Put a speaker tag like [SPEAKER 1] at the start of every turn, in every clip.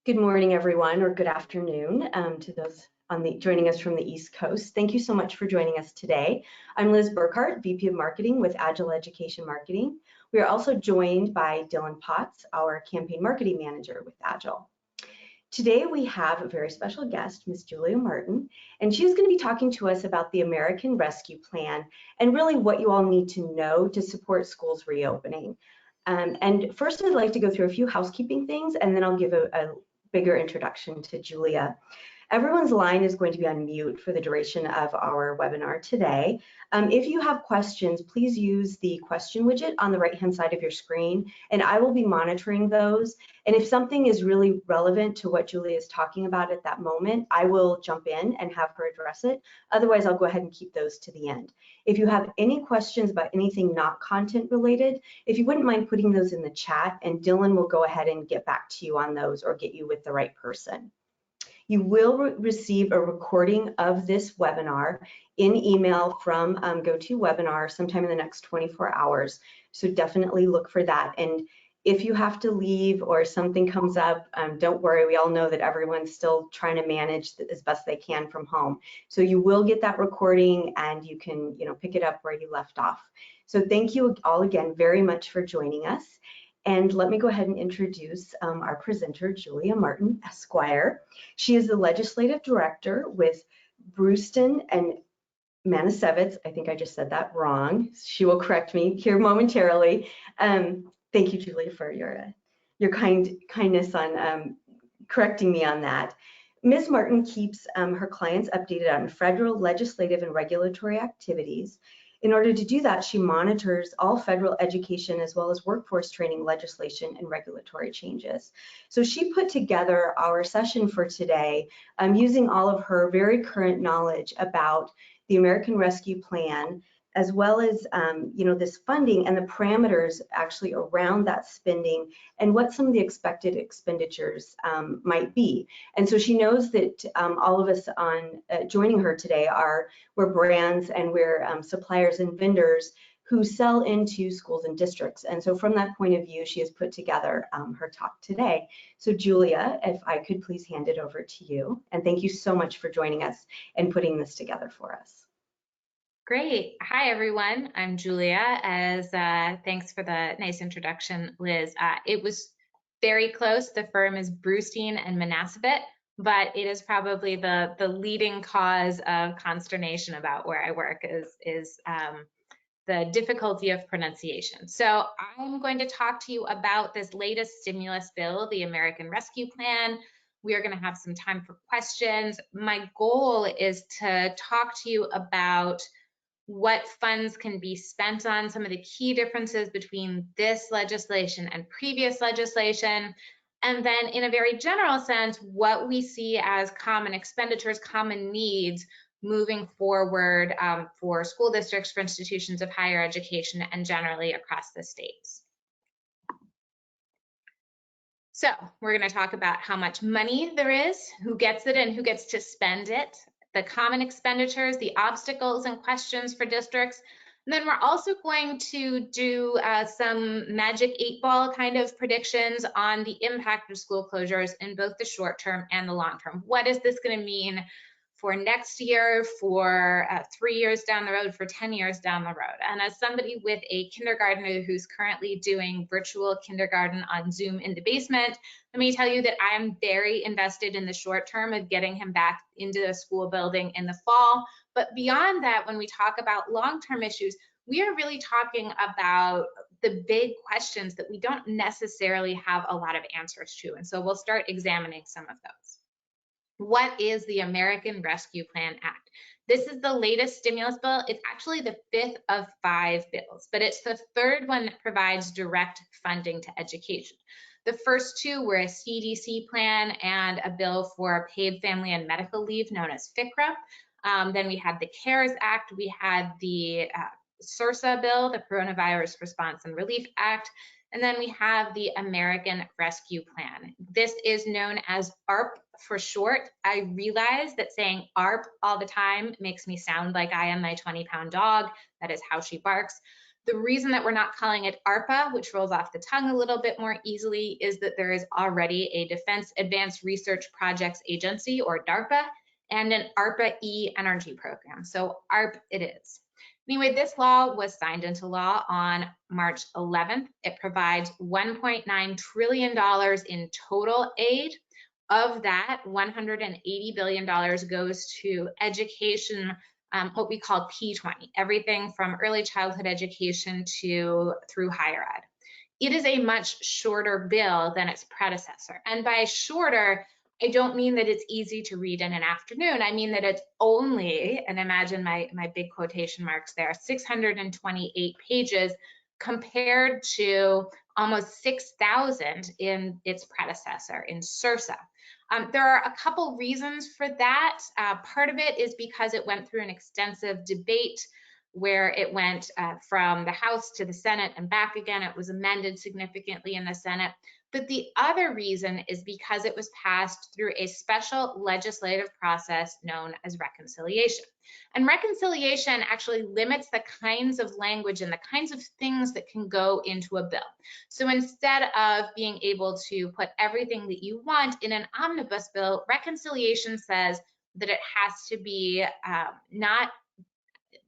[SPEAKER 1] Good morning, everyone, or good afternoon to those joining us from the East Coast. Thank you so much for joining us today. I'm Liz Burkhart, VP of Marketing with Agile Education Marketing. We are also joined by Dylan Potts, our Campaign Marketing Manager with Agile. Today we have a very special guest, Ms. Julia Martin, and she's going to be talking to us about the American Rescue Plan and really what you all need to know to support schools reopening. And first, I'd like to go through a few housekeeping things, and then I'll give a bigger introduction to Julia. Everyone's line is going to be on mute for the duration of our webinar today. If you have questions, please use the question widget on the right-hand side of your screen, and I will be monitoring those. And if something is really relevant to what Julia is talking about at that moment, I will jump in and have her address it. Otherwise, I'll go ahead and keep those to the end. If you have any questions about anything not content related, if you wouldn't mind putting those in the chat, and Dylan will go ahead and get back to you on those or get you with the right person. You will receive a recording of this webinar in email from GoToWebinar sometime in the next 24 hours. So definitely look for that. And if you have to leave or something comes up, don't worry. We all know that everyone's still trying to manage as best they can from home. So you will get that recording and you can, pick it up where you left off. So thank you all again very much for joining us. And let me go ahead and introduce our presenter, Julia Martin, Esquire. She is the Legislative Director with Brustein and Manasevit. I think I just said that wrong. She will correct me here momentarily. Thank you, Julia, for your kindness on correcting me on that. Ms. Martin keeps her clients updated on federal legislative and regulatory activities. In order to do that, she monitors all federal education as well as workforce training legislation and regulatory changes. So she put together our session for today using all of her very current knowledge about the American Rescue Plan, as well as this funding and the parameters actually around that spending and what some of the expected expenditures might be. And so she knows that all of us on joining her today we're brands and we're suppliers and vendors who sell into schools and districts. And so from that point of view, she has put together her talk today. So Julia, if I could please hand it over to you. And thank you so much for joining us and putting this together for us.
[SPEAKER 2] Great. Hi, everyone. I'm Julia. Thanks for the nice introduction, Liz. It was very close. The firm is Brustein and Manasevit, but it is probably the leading cause of consternation about where I work is the difficulty of pronunciation. So I'm going to talk to you about this latest stimulus bill, the American Rescue Plan. We are going to have some time for questions. My goal is to talk to you about what funds can be spent on, some of the key differences between this legislation and previous legislation, and then in a very general sense, what we see as common expenditures, common needs moving forward for school districts, for institutions of higher education, and generally across the states. So we're going to talk about how much money there is, who gets it and who gets to spend it, the common expenditures, the obstacles and questions for districts. And then we're also going to do some magic 8-ball kind of predictions on the impact of school closures in both the short term and the long term. What is this going to mean for next year, for 3 years down the road, for 10 years down the road? And as somebody with a kindergartner who's currently doing virtual kindergarten on Zoom in the basement, let me tell you that I am very invested in the short term of getting him back into the school building in the fall. But beyond that, when we talk about long-term issues, we are really talking about the big questions that we don't necessarily have a lot of answers to. And so we'll start examining some of those. What is the American Rescue Plan Act? This is the latest stimulus bill. It's actually the 5th of 5 bills, but it's the 3rd one that provides direct funding to education. The first 2 were a CDC plan and a bill for paid family and medical leave known as FCRA. Then we had the CARES Act. We had the CRSA bill, the Coronavirus Response and Relief Act. And then we have the American Rescue Plan. This is known as ARP for short. I realize that saying ARP all the time makes me sound like I am my 20-pound dog. That is how she barks. The reason that we're not calling it ARPA, which rolls off the tongue a little bit more easily, is that there is already a Defense Advanced Research Projects Agency, or DARPA, and an ARPA-E energy program. So ARP it is. Anyway, this law was signed into law on March 11th. It provides $1.9 trillion in total aid. Of that, $180 billion goes to education, what we call P20, everything from early childhood education to through higher ed. It is a much shorter bill than its predecessor. And by shorter, I don't mean that it's easy to read in an afternoon. I mean that it's only, and imagine my big quotation marks there, 628 pages compared to almost 6,000 in its predecessor, in SRSA. There are a couple reasons for that. Part of it is because it went through an extensive debate where it went from the House to the Senate and back again. It was amended significantly in the Senate. But the other reason is because it was passed through a special legislative process known as reconciliation. And reconciliation actually limits the kinds of language and the kinds of things that can go into a bill. So instead of being able to put everything that you want in an omnibus bill, reconciliation says that it has to be not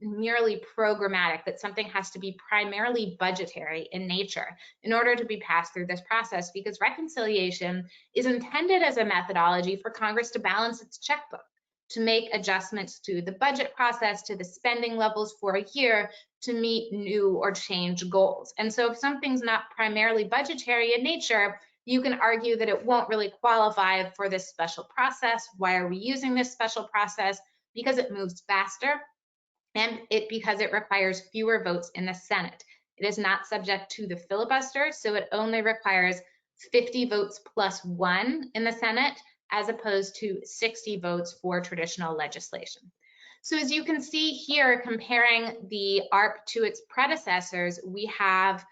[SPEAKER 2] merely programmatic, that something has to be primarily budgetary in nature in order to be passed through this process, because reconciliation is intended as a methodology for Congress to balance its checkbook, to make adjustments to the budget process, to the spending levels for a year to meet new or changed goals. And so if something's not primarily budgetary in nature, you can argue that it won't really qualify for this special process. Why are we using this special process? Because it moves faster, and because it requires fewer votes in the Senate. It is not subject to the filibuster, so it only requires 50 votes plus 1 in the Senate, as opposed to 60 votes for traditional legislation. So as you can see here, comparing the ARP to its predecessors, we have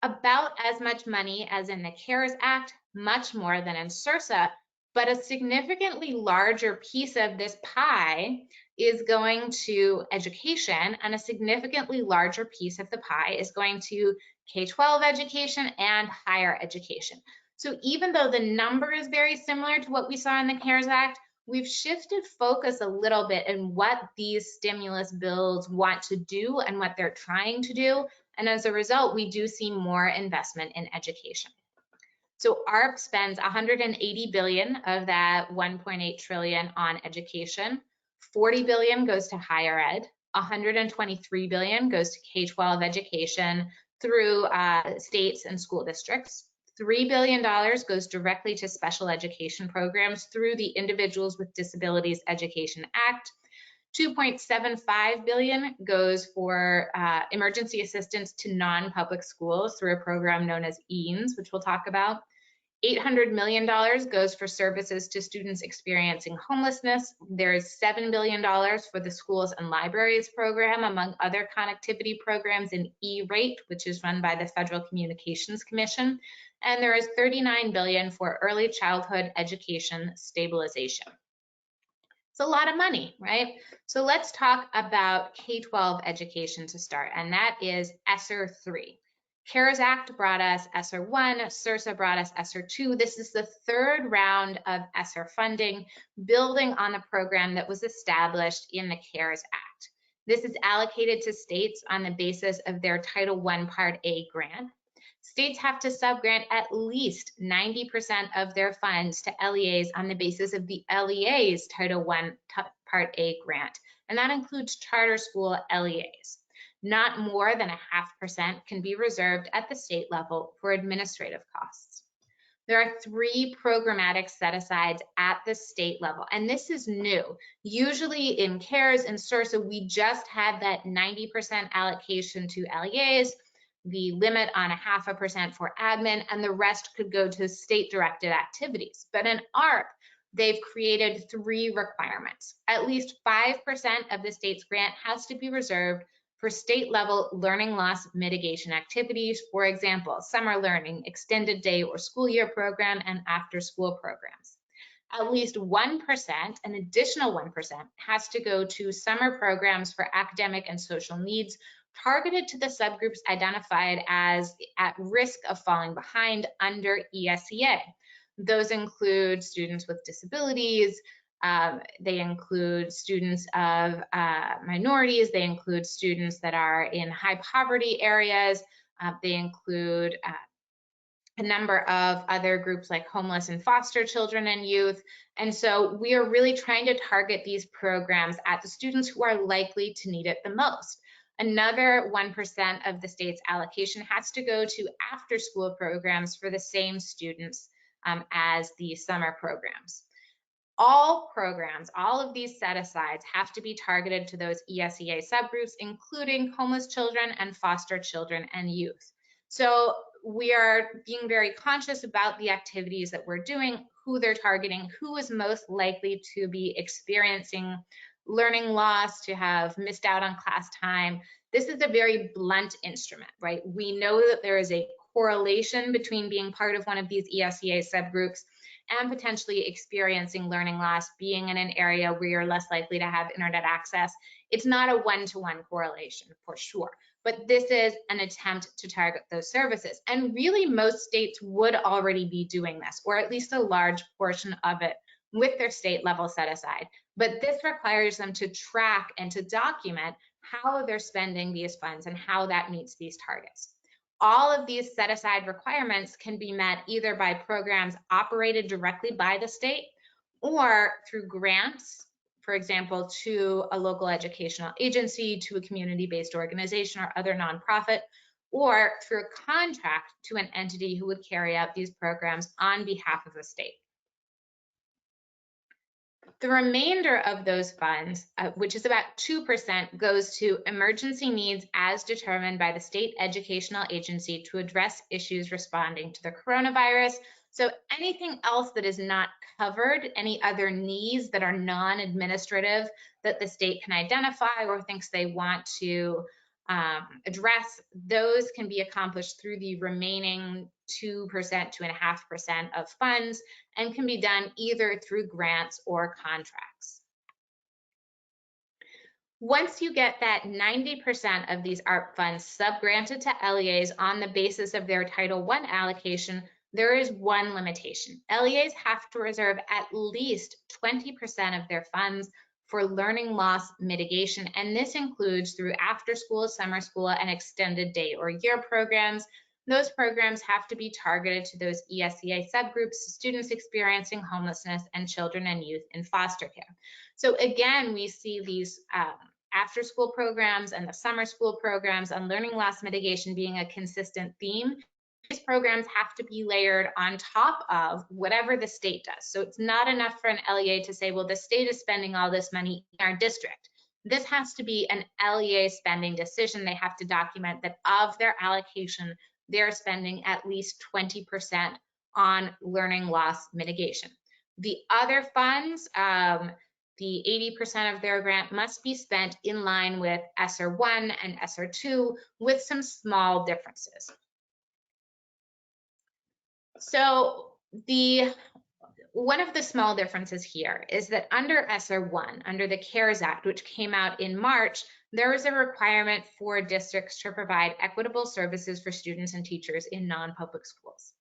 [SPEAKER 2] about as much money as in the CARES Act, much more than in SRSA, but a significantly larger piece of this pie is going to education, and a significantly larger piece of the pie is going to K12 education and higher education. So even though the number is very similar to what we saw in the CARES Act, we've shifted focus a little bit in what these stimulus bills want to do and what they're trying to do. And as a result, we do see more investment in education. So ARP spends $180 billion of that $1.8 trillion on education. $40 billion goes to higher ed. $123 billion goes to K12 education through states and school districts. $3 billion goes directly to special education programs through the Individuals with Disabilities Education Act. $2.75 billion goes for emergency assistance to non-public schools through a program known as eans, which we'll talk about. $800 million goes for services to students experiencing homelessness. There's $7 billion for the Schools and Libraries program, among other connectivity programs in E-rate, which is run by the Federal Communications Commission. And there is $39 billion for early childhood education stabilization. It's a lot of money, right? So let's talk about K12 education to start, and that is ESSER 3. CARES Act brought us ESSER 1, SRSA brought us ESSER 2. This is the third round of ESSER funding, building on the program that was established in the CARES Act. This is allocated to states on the basis of their Title I Part A grant. States have to subgrant at least 90% of their funds to LEAs on the basis of the LEA's Title I Part A grant, and that includes charter school LEAs. Not more than 0.5% can be reserved at the state level for administrative costs. There are 3 programmatic set-asides at the state level, and this is new. Usually in CARES and SRSA, we just had that 90% allocation to LEAs, the limit on 0.5% for admin, and the rest could go to state-directed activities. But in ARP, they've created 3 requirements. At least 5% of the state's grant has to be reserved for state-level learning loss mitigation activities, for example, summer learning, extended day or school year program, and after-school programs. At least 1%, an additional 1%, has to go to summer programs for academic and social needs, targeted to the subgroups identified as at risk of falling behind under ESEA. Those include students with disabilities, they include students of minorities, they include students that are in high poverty areas, they include a number of other groups like homeless and foster children and youth. And so we are really trying to target these programs at the students who are likely to need it the most. Another 1% of the state's allocation has to go to after-school programs for the same students as the summer programs. All programs, all of these set-asides have to be targeted to those ESEA subgroups, including homeless children and foster children and youth. So we are being very conscious about the activities that we're doing, who they're targeting, who is most likely to be experiencing learning loss, to have missed out on class time. This is a very blunt instrument, right? We know that there is a correlation between being part of one of these ESEA subgroups and potentially experiencing learning loss, being in an area where you're less likely to have internet access. It's not a one-to-one correlation for sure, but this is an attempt to target those services. And really most states would already be doing this, or at least a large portion of it with their state level set aside. But this requires them to track and to document how they're spending these funds and how that meets these targets. All of these set aside requirements can be met either by programs operated directly by the state or through grants, for example, to a local educational agency, to a community-based organization or other nonprofit, or through a contract to an entity who would carry out these programs on behalf of the state. The remainder of those funds, which is about 2%, goes to emergency needs as determined by the state educational agency to address issues responding to the coronavirus. So anything else that is not covered, any other needs that are non-administrative that the state can identify or thinks they want to address, those can be accomplished through the remaining 2%, 2.5% of funds, and can be done either through grants or contracts. Once you get that 90% of these ARP funds subgranted to LEAs on the basis of their Title I allocation, there is one limitation. LEAs have to reserve at least 20% of their funds for learning loss mitigation, and this includes through after school, summer school, and extended day or year programs. Those programs have to be targeted to those ESEA subgroups, students experiencing homelessness, and children and youth in foster care. So again, we see these after school programs and the summer school programs on learning loss mitigation being a consistent theme. These programs have to be layered on top of whatever the state does. So it's not enough for an LEA to say, well, the state is spending all this money in our district. This has to be an LEA spending decision. They have to document that of their allocation, they're spending at least 20% on learning loss mitigation. The other funds, the 80% of their grant must be spent in line with ESSER 1 and ESSER 2 with some small differences. So one of the small differences here is that under ESSER 1, under the CARES Act, which came out in March, there is a requirement for districts to provide equitable services for students and teachers in non-public schools.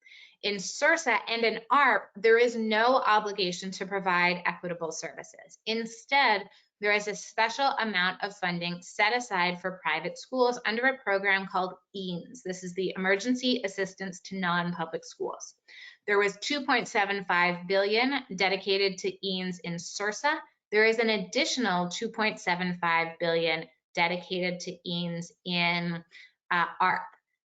[SPEAKER 2] In SRSA and in ARP, there is no obligation to provide equitable services. Instead, there is a special amount of funding set aside for private schools under a program called eans. This is the Emergency Assistance to Non-Public Schools. There was $2.75 billion dedicated to eans in SRSA. There is an additional $2.75 billion dedicated to eans in ARP.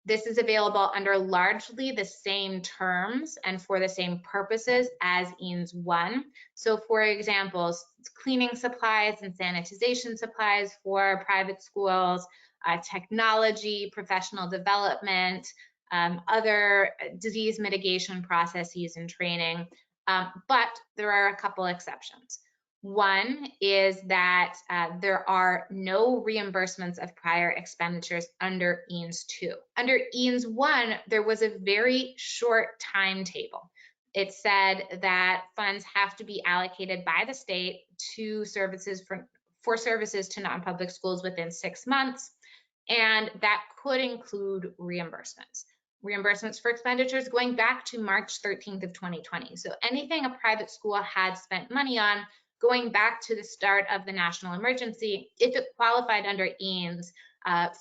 [SPEAKER 2] This is available under largely the same terms and for the same purposes as eans 1. So for example, cleaning supplies and sanitization supplies for private schools, technology, professional development, other disease mitigation processes and training, but there are a couple exceptions. One is that there are no reimbursements of prior expenditures under eans 2. Under eans 1, there was a very short timetable. It said that funds have to be allocated by the state to services for services to non-public schools within 6 months. And that could include reimbursements. Reimbursements for expenditures going back to March 13th of 2020. So anything a private school had spent money on going back to the start of the national emergency, if it qualified under eans,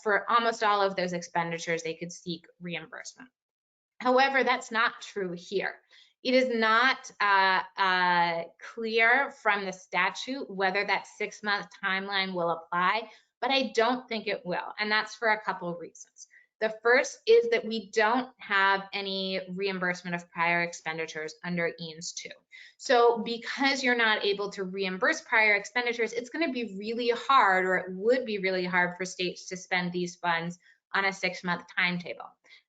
[SPEAKER 2] for almost all of those expenditures, they could seek reimbursement. However, that's not true here. It is not clear from the statute whether that 6-month timeline will apply, but I don't think it will, and that's for a couple of reasons. The first is that we don't have any reimbursement of prior expenditures under eans 2. So because you're not able to reimburse prior expenditures, it's going to be really hard, or it would be really hard for states to spend these funds on a 6-month timetable.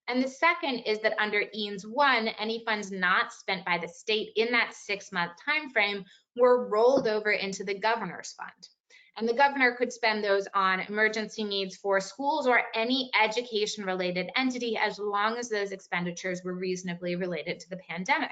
[SPEAKER 2] And the second is that under eans 1, any funds not spent by the state in that 6-month time frame were rolled over into the governor's fund. And the governor could spend those on emergency needs for schools or any education-related entity, as long as those expenditures were reasonably related to the pandemic.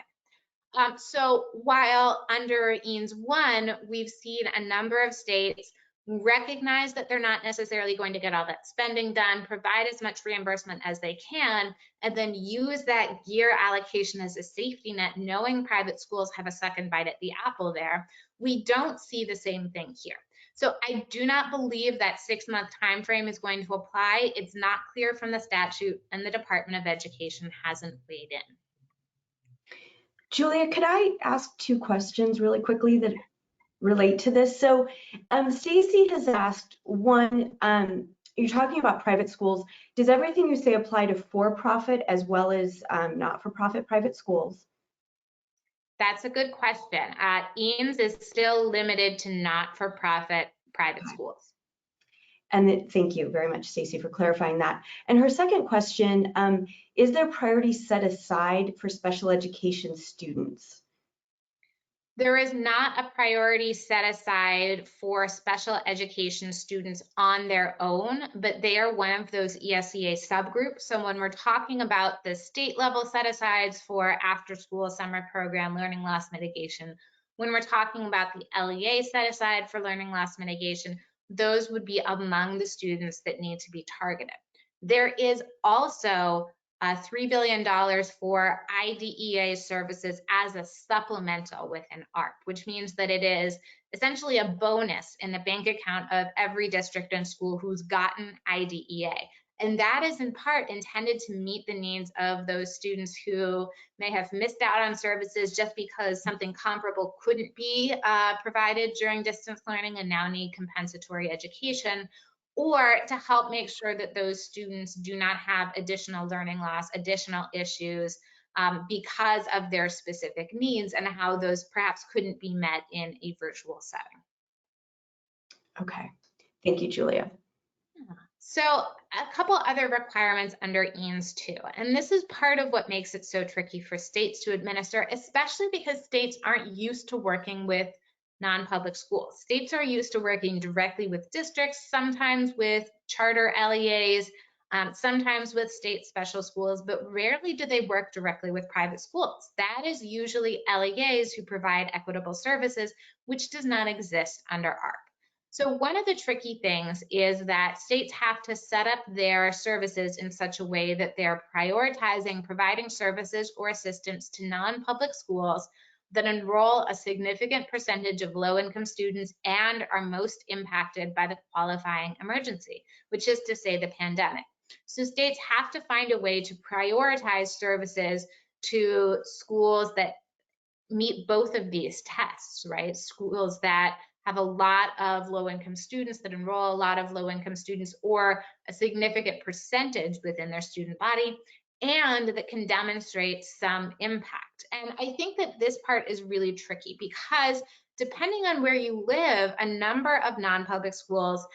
[SPEAKER 2] So while under eans 1, we've seen a number of states recognize that they're not necessarily going to get all that spending done, provide as much reimbursement as they can, and then use that gear allocation as a safety net, knowing private schools have a second bite at the apple there, we don't see the same thing here. So I do not believe that 6-month time frame is going to apply. It's not clear from the statute, and the Department of Education hasn't weighed in.
[SPEAKER 1] Julia, could I ask 2 questions really quickly that relate to this? So Stacy has asked, one, you're talking about private schools. Does everything you say apply to for-profit as well as not-for-profit private schools?
[SPEAKER 2] That's a good question. eans is still limited to not-for-profit private schools.
[SPEAKER 1] And thank you very much, Stacy, for clarifying that. And her second question, is there priorities set aside for special education students?
[SPEAKER 2] There is not a priority set aside for special education students on their own, but they are one of those ESEA subgroups. So when we're talking about the state level set-asides for after-school summer program learning loss mitigation, when we're talking about the LEA set-aside for learning loss mitigation, those would be among the students that need to be targeted. There is also $3 billion for IDEA services as a supplemental within ARP, which means that it is essentially a bonus in the bank account of every district and school who's gotten IDEA. And that is in part intended to meet the needs of those students who may have missed out on services just because something comparable couldn't be provided during distance learning and now need compensatory education, or to help make sure that those students do not have additional learning loss, additional issues because of their specific needs and how those perhaps couldn't be met in a virtual setting.
[SPEAKER 1] Okay, thank you, Julia.
[SPEAKER 2] So a couple other requirements under eans 2, and this is part of what makes it so tricky for states to administer, especially because states aren't used to working with non-public schools. States are used to working directly with districts, sometimes with charter LEAs, sometimes with state special schools, but rarely do they work directly with private schools. That is usually LEAs who provide equitable services, which does not exist under ARP. So one of the tricky things is that states have to set up their services in such a way that they're prioritizing providing services or assistance to non-public schools that enroll a significant percentage of low-income students and are most impacted by the qualifying emergency, which is to say the pandemic. So states have to find a way to prioritize services to schools that meet both of these tests, right? Schools that have a lot of low-income students, that enroll a lot of low-income students, or a significant percentage within their student body, and that can demonstrate some impact. And I think that this part is really tricky because depending on where you live, a number of non-public schools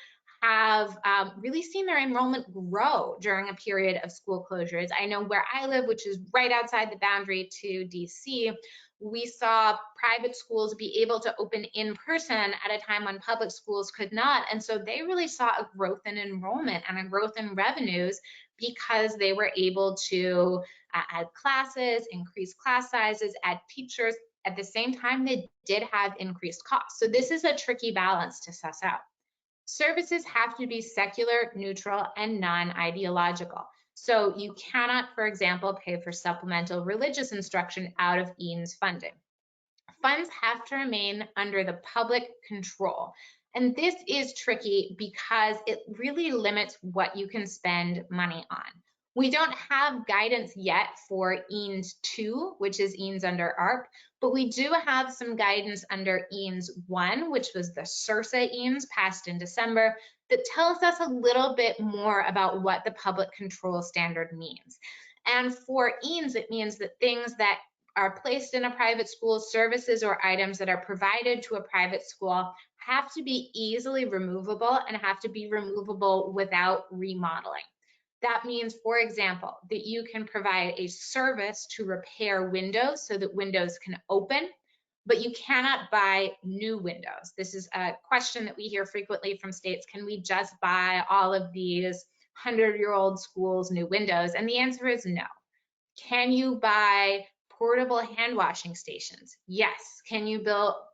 [SPEAKER 2] have really seen their enrollment grow during a period of school closures. I know where I live, which is right outside the boundary to DC, we saw private schools be able to open in person at a time when public schools could not. And so they really saw a growth in enrollment and a growth in revenues because they were able to add classes, increase class sizes, add teachers. At the same time, they did have increased costs. So this is a tricky balance to suss out. Services have to be secular, neutral, and non-ideological. So you cannot, for example, pay for supplemental religious instruction out of eans funding. Funds have to remain under the public control. And this is tricky because it really limits what you can spend money on. We don't have guidance yet for eans 2, which is eans under ARP, but we do have some guidance under eans 1, which was the SRSA eans passed in December, that tells us a little bit more about what the public control standard means. And for eans, it means that things that are placed in a private school, services or items that are provided to a private school have to be easily removable and have to be removable without remodeling. That means, for example, that you can provide a service to repair windows so that windows can open, but you cannot buy new windows. This is a question that we hear frequently from states. Can we just buy all of these 100-year-old schools new windows? And the answer is no. Can you buy portable hand washing stations? Yes. Can you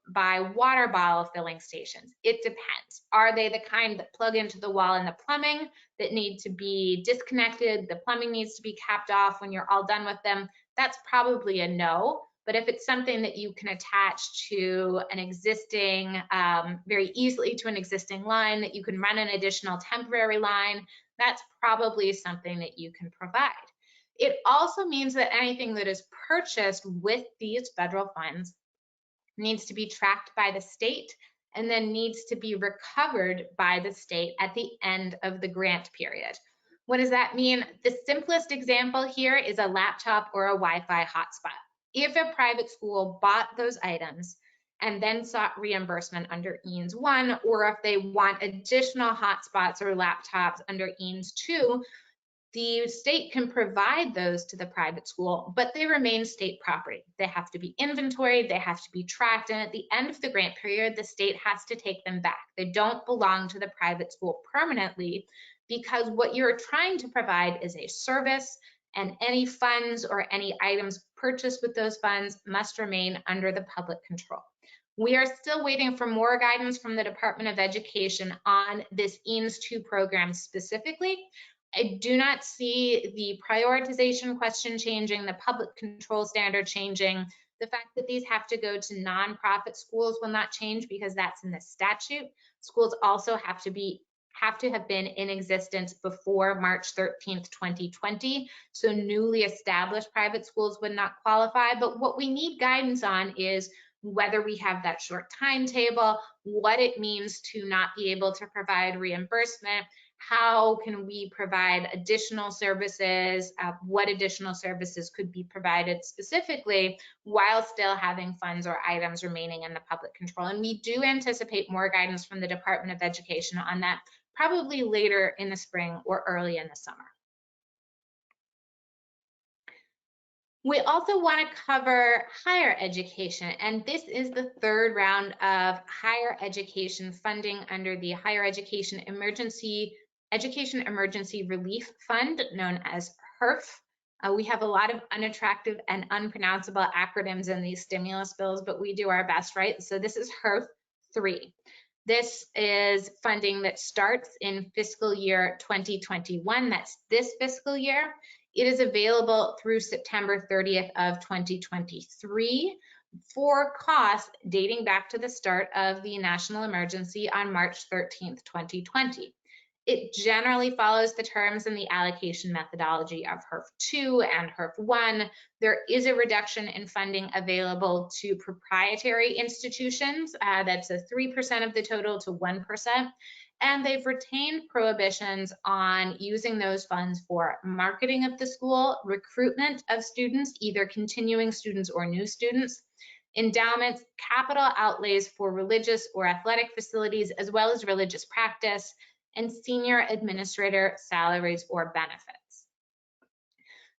[SPEAKER 2] buy water bottle filling stations? It depends. Are they the kind that plug into the wall in the plumbing that need to be disconnected? The plumbing needs to be capped off when you're all done with them. That's probably a no. But if it's something that you can attach to an existing, very easily to an existing line, that you can run an additional temporary line, that's probably something that you can provide. It also means that anything that is purchased with these federal funds needs to be tracked by the state and then needs to be recovered by the state at the end of the grant period. What does that mean? The simplest example here is a laptop or a Wi-Fi hotspot. If a private school bought those items and then sought reimbursement under eans 1, or if they want additional hotspots or laptops under eans 2, the state can provide those to the private school, but they remain state property. They have to be inventoried, they have to be tracked, and at the end of the grant period, the state has to take them back. They don't belong to the private school permanently, because what you're trying to provide is a service, and any funds or any items purchased with those funds must remain under the public control. We are still waiting for more guidance from the Department of Education on this eans 2 program specifically. I do not see the prioritization question changing, the public control standard changing. The fact that these have to go to nonprofit schools will not change because that's in the statute. Schools also have to have been in existence before March 13th, 2020. So newly established private schools would not qualify. But what we need guidance on is whether we have that short timetable, what it means to not be able to provide reimbursement, how can we provide additional services, what additional services could be provided specifically while still having funds or items remaining in the public control. And we do anticipate more guidance from the Department of Education on that, probably later in the spring or early in the summer. We also want to cover higher education, and this is the third round of higher education funding under the Higher Education Emergency Relief Fund, known as HERF. We have a lot of unattractive and unpronounceable acronyms in these stimulus bills, but we do our best, right? So this is HERF 3. This is funding that starts in fiscal year 2021. That's this fiscal year. It is available through September 30th of 2023 for costs dating back to the start of the national emergency on March 13th, 2020. It generally follows the terms and the allocation methodology of HERF 2 and HERF 1. There is a reduction in funding available to proprietary institutions. That's a 3% of the total to 1%. And they've retained prohibitions on using those funds for marketing of the school, recruitment of students, either continuing students or new students, endowments, capital outlays for religious or athletic facilities, as well as religious practice, and senior administrator salaries or benefits.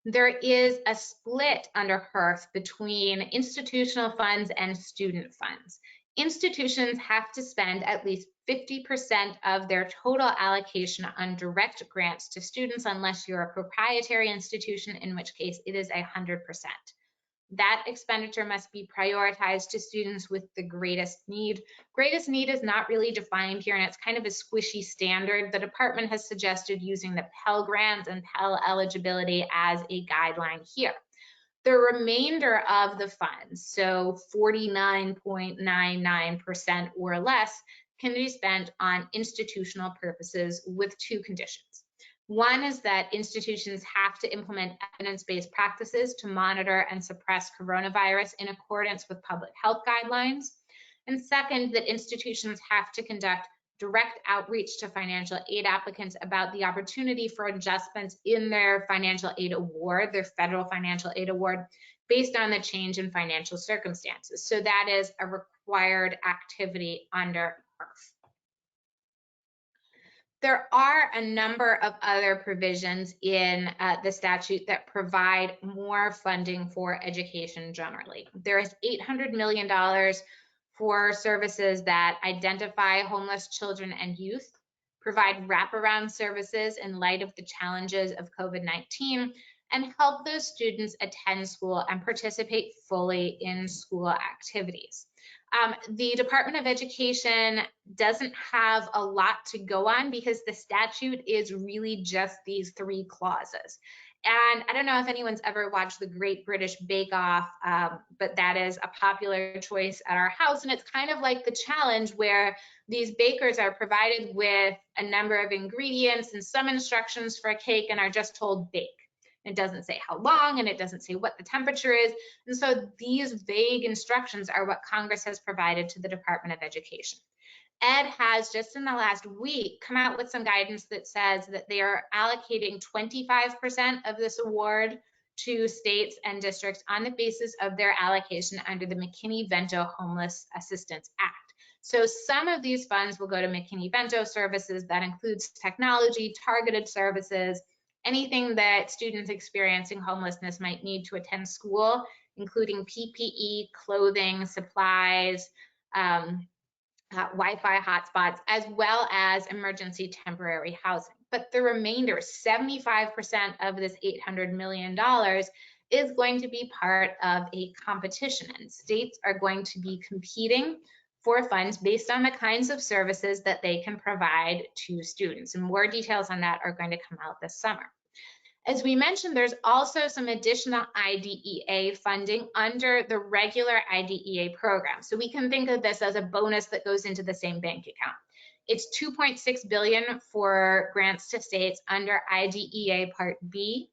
[SPEAKER 2] There is a split under HERF between institutional funds and student funds. Institutions have to spend at least 50% of their total allocation on direct grants to students unless you're a proprietary institution, in which case it is 100%. that expenditure must be prioritized to students with the greatest need. Greatest need is not really defined here, and it's kind of a squishy standard. The department has suggested using the Pell Grants and Pell eligibility as a guideline here. The remainder of the funds, so 49.99% or less, can be spent on institutional purposes with two conditions. One is that institutions have to implement evidence-based practices to monitor and suppress coronavirus in accordance with public health guidelines. And second, that institutions have to conduct direct outreach to financial aid applicants about the opportunity for adjustments in their financial aid award, their federal financial aid award, based on the change in financial circumstances. So that is a required activity under IRF. There are a number of other provisions in the statute that provide more funding for education generally. There is $800 million for services that identify homeless children and youth, provide wraparound services in light of the challenges of COVID-19, and help those students attend school and participate fully in school activities. The Department of Education doesn't have a lot to go on because the statute is really just these three clauses. And I don't know if anyone's ever watched the Great British Bake Off, but that is a popular choice at our house. And it's kind of like the challenge where these bakers are provided with a number of ingredients and some instructions for a cake and are just told bake. It doesn't say how long and it doesn't say what the temperature is. And so these vague instructions are what Congress has provided to the Department of Education. Ed has just in the last week come out with some guidance that says that they are allocating 25% of this award to states and districts on the basis of their allocation under the McKinney-Vento Homeless Assistance Act. So some of these funds will go to McKinney-Vento services. That includes technology, targeted services, anything that students experiencing homelessness might need to attend school, including PPE, clothing, supplies, Wi-Fi hotspots, as well as emergency temporary housing. But the remainder, 75% of this $800 million, is going to be part of a competition, and states are going to be competing for funds based on the kinds of services that they can provide to students. And more details on that are going to come out this summer. As we mentioned, there's also some additional IDEA funding under the regular IDEA program. So we can think of this as a bonus that goes into the same bank account. It's $2.6 billion for grants to states under IDEA Part B,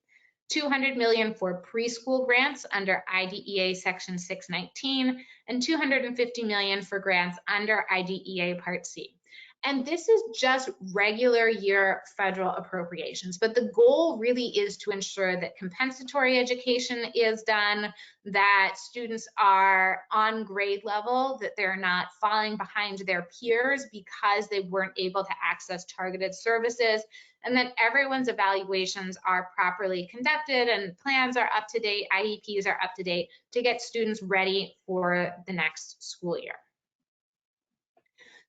[SPEAKER 2] $200 million for preschool grants under IDEA Section 619, and $250 million for grants under IDEA Part C. And this is just regular year federal appropriations, but the goal really is to ensure that compensatory education is done, that students are on grade level, that they're not falling behind their peers because they weren't able to access targeted services, and that everyone's evaluations are properly conducted and plans are up to date, IEPs are up to date to get students ready for the next school year.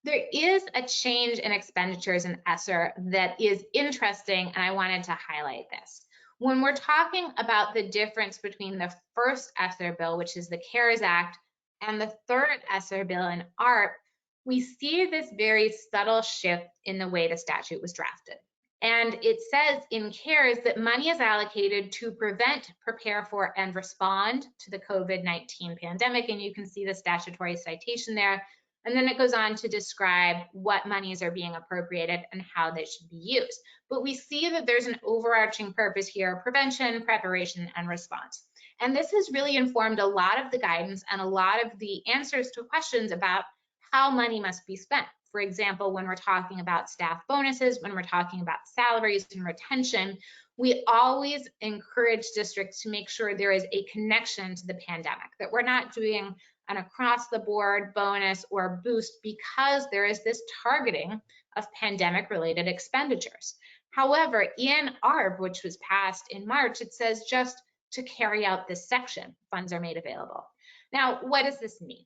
[SPEAKER 2] There is a change in expenditures in ESSER that is interesting, and I wanted to highlight this. When we're talking about the difference between the first ESSER bill, which is the CARES Act, and the third ESSER bill in ARP, we see this very subtle shift in the way the statute was drafted. And it says in CARES that money is allocated to prevent, prepare for, and respond to the COVID-19 pandemic, and you can see the statutory citation there. And then it goes on to describe what monies are being appropriated and how they should be used. But we see that there's an overarching purpose here: prevention, preparation, and response. And this has really informed a lot of the guidance and a lot of the answers to questions about how money must be spent. For example, when we're talking about staff bonuses, when we're talking about salaries and retention, we always encourage districts to make sure there is a connection to the pandemic, that we're not doing an across-the-board bonus or boost because there is this targeting of pandemic-related expenditures. However, in ARP, which was passed in March, it says just to carry out this section, funds are made available. Now, what does this mean?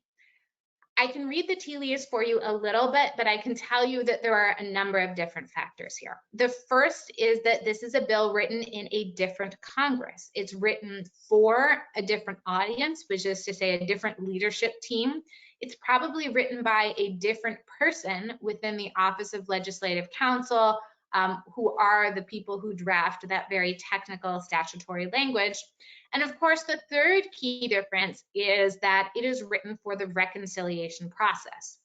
[SPEAKER 2] I can read the tea leaves for you a little bit, but I can tell you that there are a number of different factors here. The first is that this is a bill written in a different Congress. It's written for a different audience, which is to say a different leadership team. It's probably written by a different person within the Office of Legislative Counsel, who are the people who draft that very technical statutory language. And of course, the third key difference is that it is written for the reconciliation process.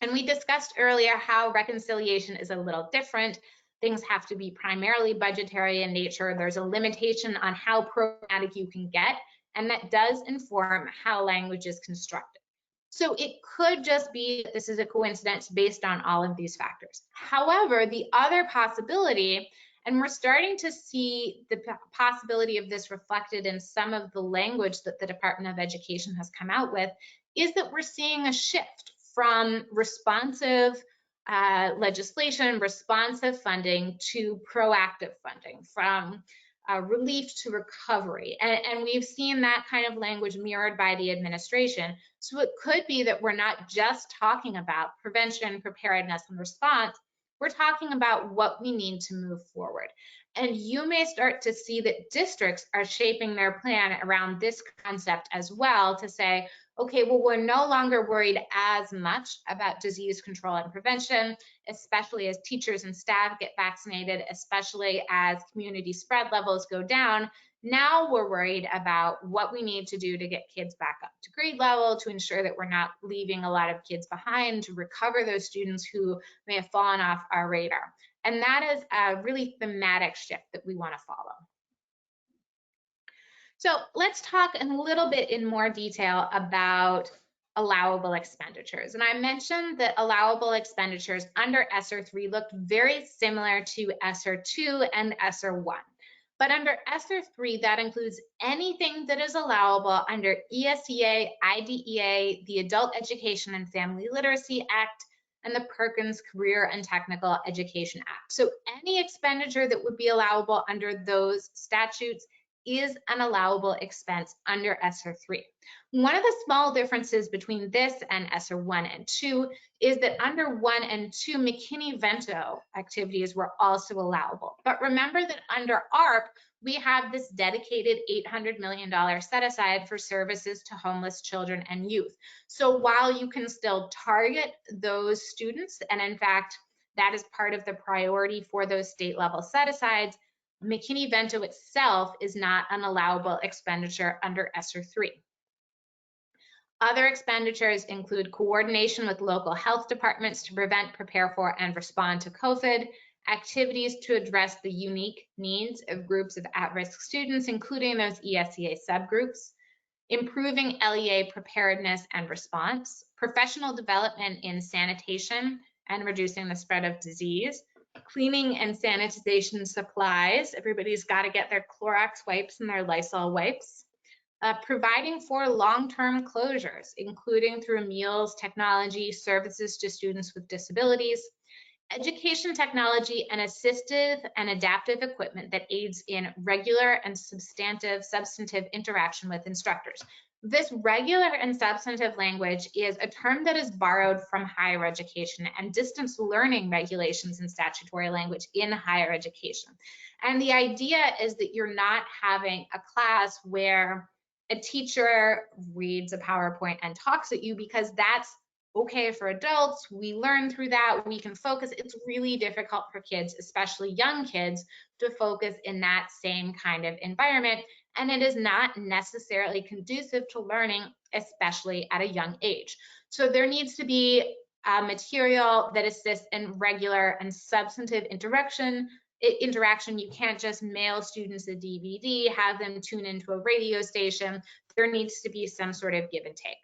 [SPEAKER 2] And we discussed earlier how reconciliation is a little different. Things have to be primarily budgetary in nature. There's a limitation on how programmatic you can get, and that does inform how language is constructed. So it could just be that this is a coincidence based on all of these factors. However, the other possibility, and we're starting to see the possibility of this reflected in some of the language that the Department of Education has come out with, is that we're seeing a shift from responsive legislation, responsive funding to proactive funding, from relief to recovery. And we've seen that kind of language mirrored by the administration. So it could be that we're not just talking about prevention, preparedness, and response. We're talking about what we need to move forward. And you may start to see that districts are shaping their plan around this concept as well, to say, okay, well, we're no longer worried as much about disease control and prevention, especially as teachers and staff get vaccinated, especially as community spread levels go down. Now we're worried about what we need to do to get kids back up to grade level, to ensure that we're not leaving a lot of kids behind, to recover those students who may have fallen off our radar. And that is a really thematic shift that we want to follow. So let's talk a little bit in more detail about allowable expenditures. And I mentioned that allowable expenditures under ESSER 3 looked very similar to ESSER 2 and ESSER 1. But under ESSER 3, that includes anything that is allowable under ESEA, IDEA, the Adult Education and Family Literacy Act, and the Perkins Career and Technical Education Act. So any expenditure that would be allowable under those statutes is an allowable expense under ESSER 3. One of the small differences between this and ESSER 1 and 2 is that under 1 and 2, McKinney-Vento activities were also allowable. But remember that under ARP, we have this dedicated $800 million set aside for services to homeless children and youth. So while you can still target those students, and in fact, that is part of the priority for those state level set asides, McKinney-Vento itself is not an allowable expenditure under ESSER 3. Other expenditures include coordination with local health departments to prevent, prepare for, and respond to COVID, activities to address the unique needs of groups of at-risk students, including those ESEA subgroups, improving LEA preparedness and response, professional development in sanitation and reducing the spread of disease, cleaning and sanitization supplies. Everybody's got to get their Clorox wipes and their Lysol wipes. Providing for long-term closures, including through meals, technology, services to students with disabilities, education technology, and assistive and adaptive equipment that aids in regular and substantive interaction with instructors. This regular and substantive language is a term that is borrowed from higher education and distance learning regulations and statutory language in higher education. And the idea is that you're not having a class where a teacher reads a PowerPoint and talks at you, because that's okay for adults. We learn through that, we can focus. It's really difficult for kids, especially young kids, to focus in that same kind of environment. And it is not necessarily conducive to learning, especially at a young age. So there needs to be material that assists in regular and substantive interaction. You can't just mail students a DVD, have them tune into a radio station. There needs to be some sort of give and take.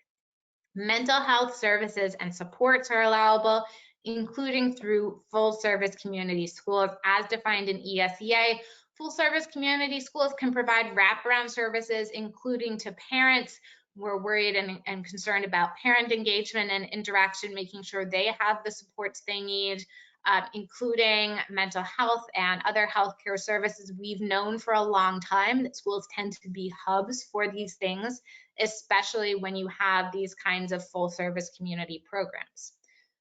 [SPEAKER 2] Mental health services and supports are allowable, including through full service community schools as defined in ESEA. Full service community schools can provide wraparound services, including to parents. We're worried and concerned about parent engagement and interaction, making sure they have the supports they need. including mental health and other healthcare services. We've known for a long time that schools tend to be hubs for these things, especially when you have these kinds of full service community programs.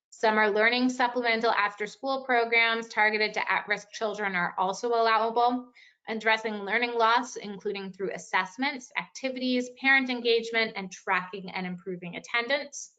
[SPEAKER 2] Summer learning supplemental after-school programs targeted to at-risk children are also allowable. Addressing learning loss, including through assessments, activities, parent engagement, and tracking and improving attendance.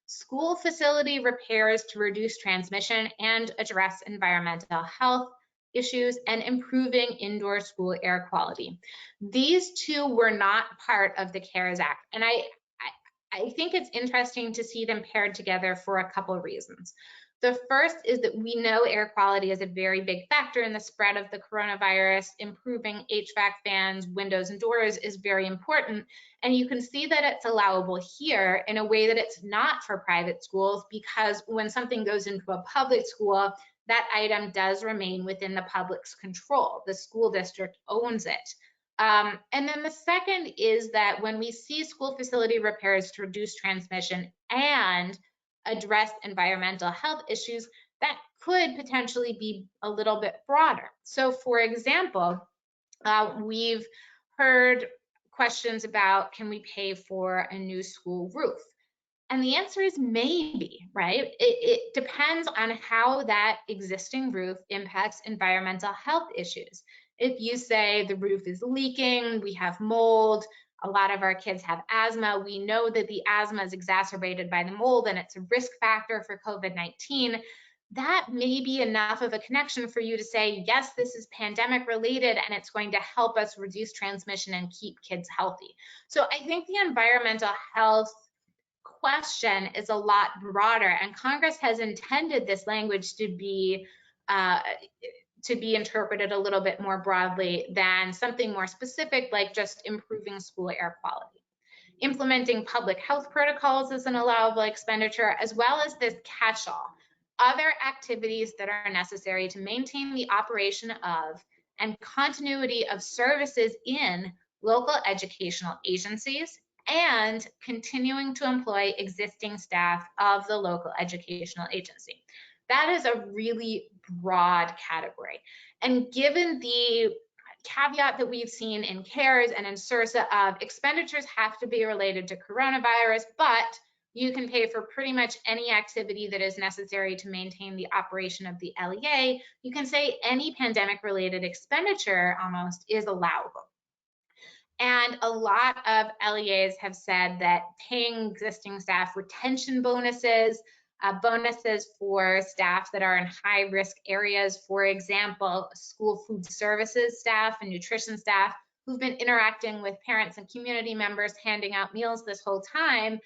[SPEAKER 2] School facility repairs to reduce transmission and address environmental health issues, and improving indoor school air quality. These two were not part of the CARES Act, and I think it's interesting to see them paired together for a couple of reasons. The first is that we know air quality is a very big factor in the spread of the coronavirus. Improving HVAC fans, windows, and doors is very important. And you can see that it's allowable here in a way that it's not for private schools, because when something goes into a public school, that item does remain within the public's control. The school district owns it. And then the second is that when we see school facility repairs to reduce transmission and address environmental health issues, that could potentially be a little bit broader. So for example, we've heard questions about, can we pay for a new school roof? And the answer is maybe, right? It depends on how that existing roof impacts environmental health issues. If you say the roof is leaking, we have mold, a lot of our kids have asthma, we know that the asthma is exacerbated by the mold and it's a risk factor for COVID-19, that may be enough of a connection for you to say, yes, this is pandemic related and it's going to help us reduce transmission and keep kids healthy. So I think the environmental health question is a lot broader, and Congress has intended this language to be interpreted a little bit more broadly than something more specific like just improving school air quality. Implementing public health protocols is an allowable expenditure, as well as this catch-all, other activities that are necessary to maintain the operation of and continuity of services in local educational agencies, and continuing to employ existing staff of the local educational agency. That is a really broad category. And given the caveat that we've seen in CARES and in SRSA of expenditures have to be related to coronavirus, but you can pay for pretty much any activity that is necessary to maintain the operation of the LEA, you can say any pandemic-related expenditure almost is allowable. And a lot of LEAs have said that paying existing staff retention bonuses, bonuses for staff that are in high-risk areas, for example, school food services staff and nutrition staff who've been interacting with parents and community members, handing out meals this whole time,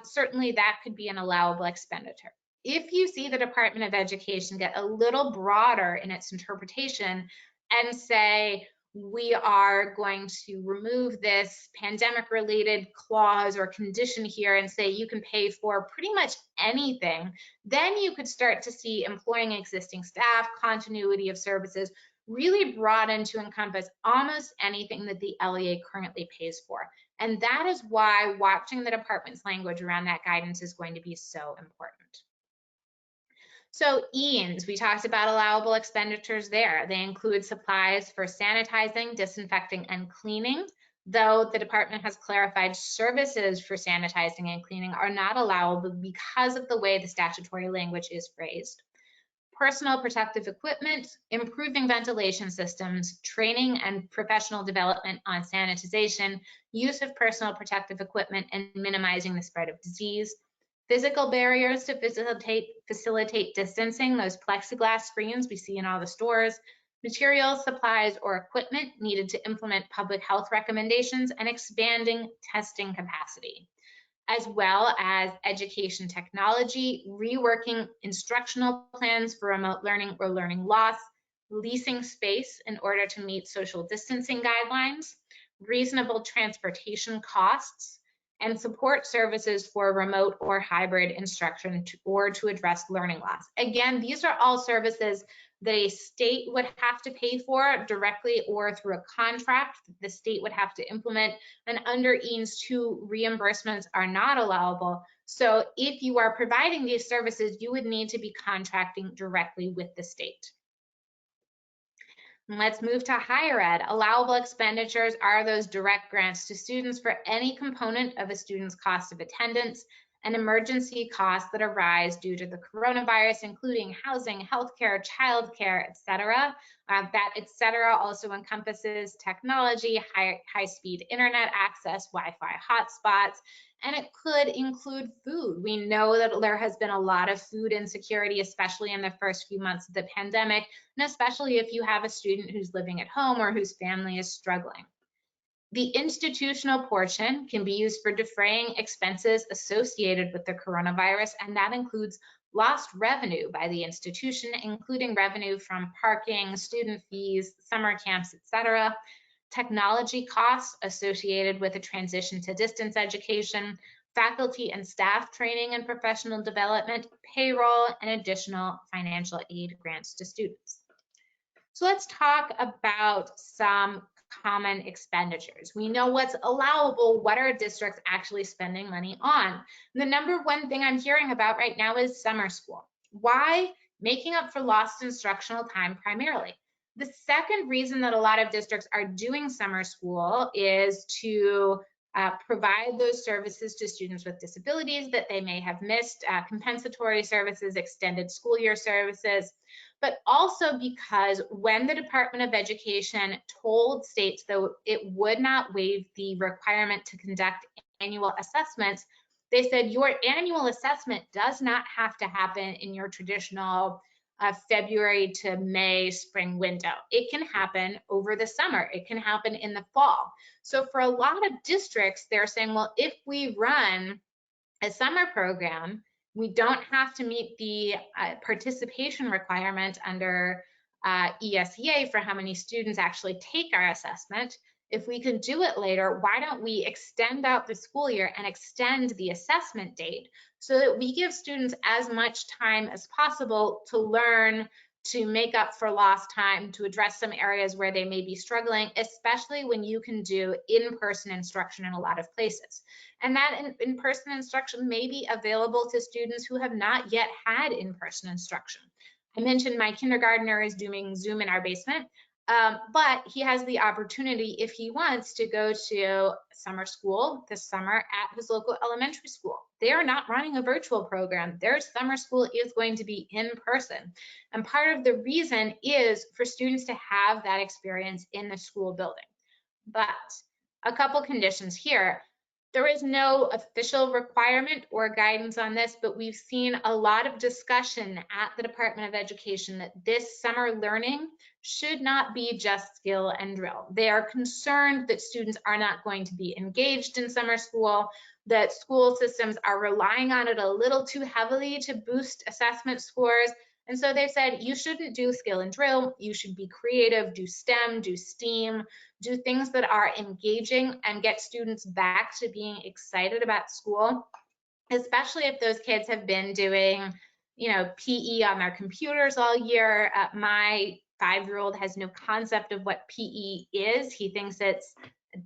[SPEAKER 2] certainly that could be an allowable expenditure. If you see the Department of Education get a little broader in its interpretation and say, we are going to remove this pandemic-related clause or condition here and say you can pay for pretty much anything, then you could start to see employing existing staff, continuity of services, really broaden to encompass almost anything that the LEA currently pays for. And that is why watching the department's language around that guidance is going to be so important. So eans, we talked about allowable expenditures there. They include supplies for sanitizing, disinfecting, and cleaning, though the department has clarified services for sanitizing and cleaning are not allowable because of the way the statutory language is phrased. Personal protective equipment, improving ventilation systems, training and professional development on sanitization, use of personal protective equipment, and minimizing the spread of disease. Physical barriers to facilitate distancing, those plexiglass screens we see in all the stores, materials, supplies, or equipment needed to implement public health recommendations, and expanding testing capacity, as well as education technology, reworking instructional plans for remote learning or learning loss, leasing space in order to meet social distancing guidelines, reasonable transportation costs, and support services for remote or hybrid instruction or to address learning loss. Again, these are all services that a state would have to pay for directly or through a contract the state would have to implement, and under eans 2 reimbursements are not allowable. So if you are providing these services, you would need to be contracting directly with the state. Let's move to higher ed. Allowable expenditures are those direct grants to students for any component of a student's cost of attendance and emergency costs that arise due to the coronavirus, including housing, healthcare, childcare, etc. That etc. also encompasses technology, high-speed internet access, Wi-Fi hotspots, and it could include food. We know that there has been a lot of food insecurity, especially in the first few months of the pandemic, and especially if you have a student who's living at home or whose family is struggling. The institutional portion can be used for defraying expenses associated with the coronavirus, and that includes lost revenue by the institution, including revenue from parking, student fees, summer camps, etc., technology costs associated with a transition to distance education, faculty and staff training and professional development, payroll, and additional financial aid grants to students. So let's talk about some common expenditures. We know what's allowable. What are districts actually spending money on? The number one thing I'm hearing about right now is summer school. Why? Making up for lost instructional time primarily. The second reason that a lot of districts are doing summer school is to provide those services to students with disabilities that they may have missed, compensatory services, extended school year services, but also because when the Department of Education told states that it would not waive the requirement to conduct annual assessments, they said your annual assessment does not have to happen in your traditional February to May spring window. It can happen over the summer. It can happen in the fall. So for a lot of districts, they're saying, well, if we run a summer program, we don't have to meet the participation requirement under ESEA for how many students actually take our assessment. If we can do it later, why don't we extend out the school year and extend the assessment date so that we give students as much time as possible to learn, to make up for lost time, to address some areas where they may be struggling, especially when you can do in-person instruction in a lot of places. And that in-person instruction may be available to students who have not yet had in-person instruction. I mentioned my kindergartner is doing Zoom in our basement, but he has the opportunity, if he wants, to go to summer school this summer at his local elementary school. They are not running a virtual program. Their summer school is going to be in person. And part of the reason is for students to have that experience in the school building. But a couple conditions here. There is no official requirement or guidance on this, but we've seen a lot of discussion at the Department of Education that this summer learning should not be just skill and drill. They are concerned that students are not going to be engaged in summer school, that school systems are relying on it a little too heavily to boost assessment scores. And so they've said, you shouldn't do skill and drill, you should be creative, do STEM, do STEAM, do things that are engaging and get students back to being excited about school, especially if those kids have been doing, PE on their computers all year. My 5-year-old has no concept of what PE is. He thinks it's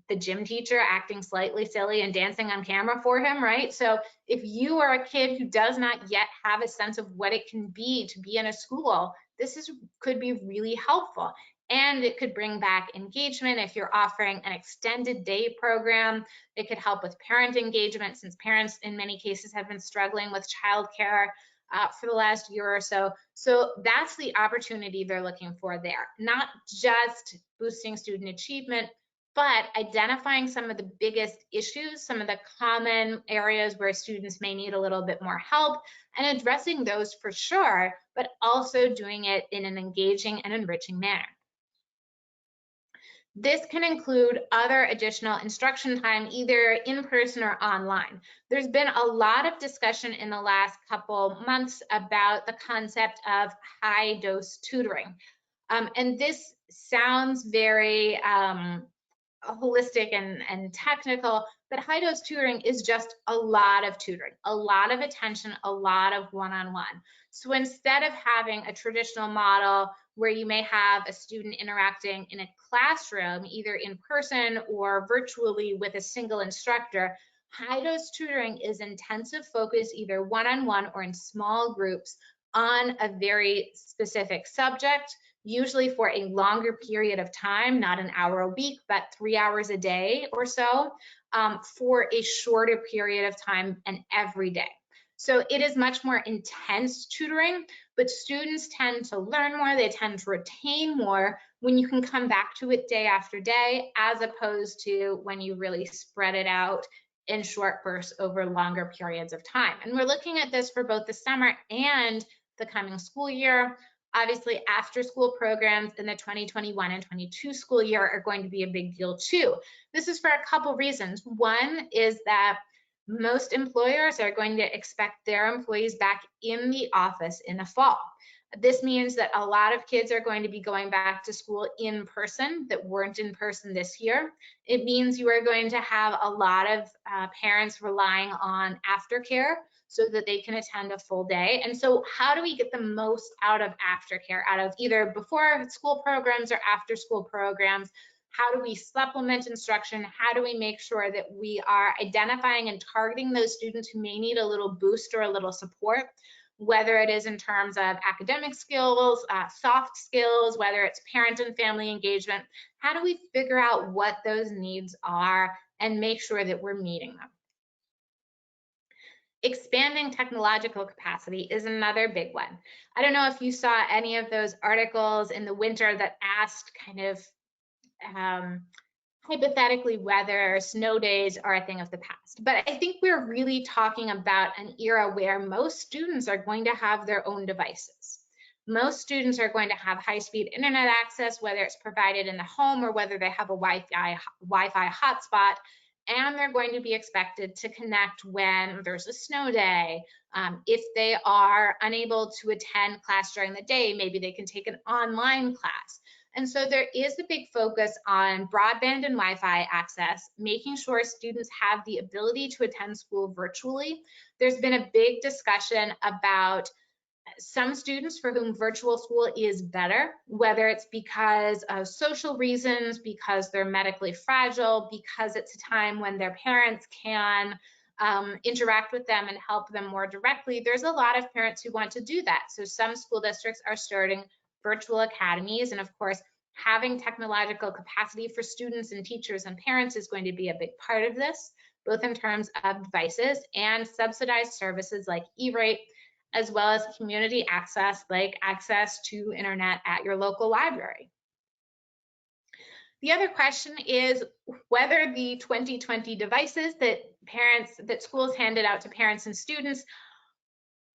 [SPEAKER 2] the gym teacher acting slightly silly and dancing on camera for him, right? So if you are a kid who does not yet have a sense of what it can be to be in a school, this could be really helpful. And it could bring back engagement if you're offering an extended day program. It could help with parent engagement, since parents in many cases have been struggling with childcare for the last year or so. So that's the opportunity they're looking for there. Not just boosting student achievement, but identifying some of the biggest issues, some of the common areas where students may need a little bit more help, and addressing those for sure, but also doing it in an engaging and enriching manner. This can include other additional instruction time, either in person or online. There's been a lot of discussion in the last couple months about the concept of high-dose tutoring. And this sounds very holistic and technical, but high-dose tutoring is just a lot of tutoring, a lot of attention, a lot of one-on-one. So instead of having a traditional model where you may have a student interacting in a classroom, either in person or virtually with a single instructor, high-dose tutoring is intensive focus, either one-on-one or in small groups on a very specific subject, usually for a longer period of time, not an hour a week, but 3 hours a day or so, for a shorter period of time and every day. So it is much more intense tutoring, but students tend to learn more, they tend to retain more when you can come back to it day after day, as opposed to when you really spread it out in short bursts over longer periods of time. And we're looking at this for both the summer and the coming school year. Obviously, after school programs in the 2021 and 22 school year are going to be a big deal too. This is for a couple reasons. One is that most employers are going to expect their employees back in the office in the fall. This means that a lot of kids are going to be going back to school in person that weren't in person this year. It means you are going to have a lot of parents relying on aftercare so that they can attend a full day. And so how do we get the most out of aftercare, out of either before school programs or after school programs? How do we supplement instruction? How do we make sure that we are identifying and targeting those students who may need a little boost or a little support, whether it is in terms of academic skills, soft skills, whether it's parent and family engagement? How do we figure out what those needs are and make sure that we're meeting them? Expanding technological capacity is another big one. I don't know if you saw any of those articles in the winter that asked kind of hypothetically whether snow days are a thing of the past. But I think we're really talking about an era where most students are going to have their own devices. Most students are going to have high-speed internet access, whether it's provided in the home or whether they have a Wi-Fi hotspot, and they're going to be expected to connect when there's a snow day. If they are unable to attend class during the day, maybe they can take an online class. And so there is a big focus on broadband and Wi-Fi access, making sure students have the ability to attend school virtually. There's been a big discussion about some students for whom virtual school is better, whether it's because of social reasons, because they're medically fragile, because it's a time when their parents can interact with them and help them more directly. There's a lot of parents who want to do that. So some school districts are starting virtual academies, and of course, having technological capacity for students and teachers and parents is going to be a big part of this, both in terms of devices and subsidized services like E-rate, as well as community access, like access to internet at your local library. The other question is whether the 2020 devices that schools handed out to parents and students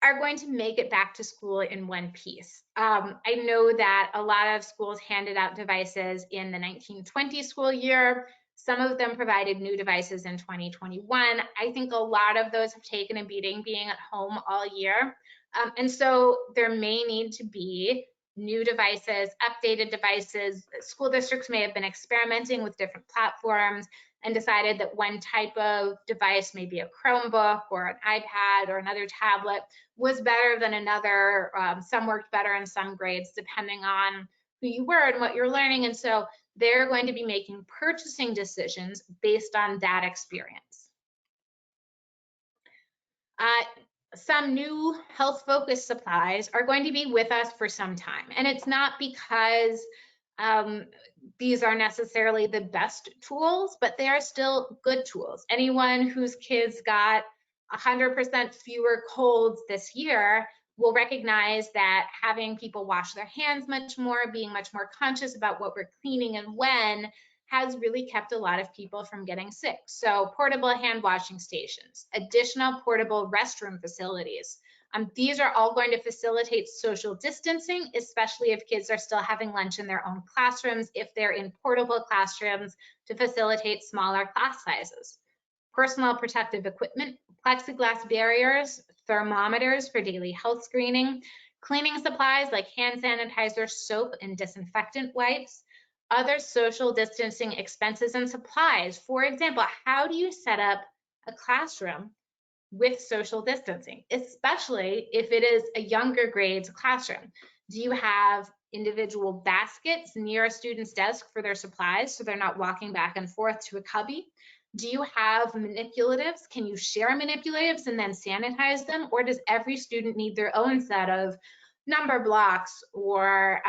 [SPEAKER 2] are going to make it back to school in one piece. I know that a lot of schools handed out devices in the 1920 school year. Some of them provided new devices in 2021. I think a lot of those have taken a beating being at home all year. And so there may need to be new devices, updated devices. School districts may have been experimenting with different platforms and decided that one type of device, maybe a Chromebook or an iPad or another tablet, was better than another. Some worked better in some grades, depending on who you were and what you're learning. And so they're going to be making purchasing decisions based on that experience. Some new health-focused supplies are going to be with us for some time. And it's not because these are necessarily the best tools, but they are still good tools. Anyone whose kids got 100% fewer colds this year will recognize that having people wash their hands much more, being much more conscious about what we're cleaning and when, has really kept a lot of people from getting sick. So portable hand washing stations, additional portable restroom facilities. These are all going to facilitate social distancing, especially if kids are still having lunch in their own classrooms, if they're in portable classrooms to facilitate smaller class sizes. Personal protective equipment, plexiglass barriers, thermometers for daily health screening, cleaning supplies like hand sanitizer, soap, and disinfectant wipes, Other social distancing expenses and supplies. For example, how do you set up a classroom with social distancing, especially if it is a younger grades classroom? Do you have individual baskets near a student's desk for their supplies so they're not walking back and forth to a cubby? Do you have manipulatives? Can you share manipulatives and then sanitize them? Or does every student need their own set of number blocks or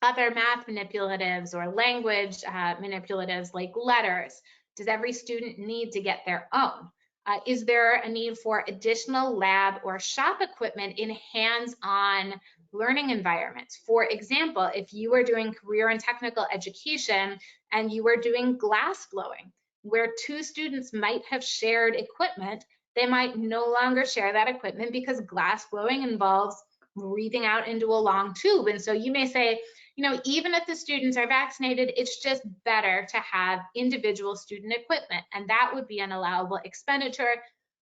[SPEAKER 2] other math manipulatives or language manipulatives like letters? Does every student need to get their own? Is there a need for additional lab or shop equipment in hands-on learning environments? For example, if you are doing career and technical education and you are doing glass blowing, where two students might have shared equipment, they might no longer share that equipment because glass blowing involves breathing out into a long tube. And so you may say, even if the students are vaccinated, it's just better to have individual student equipment, and that would be an allowable expenditure.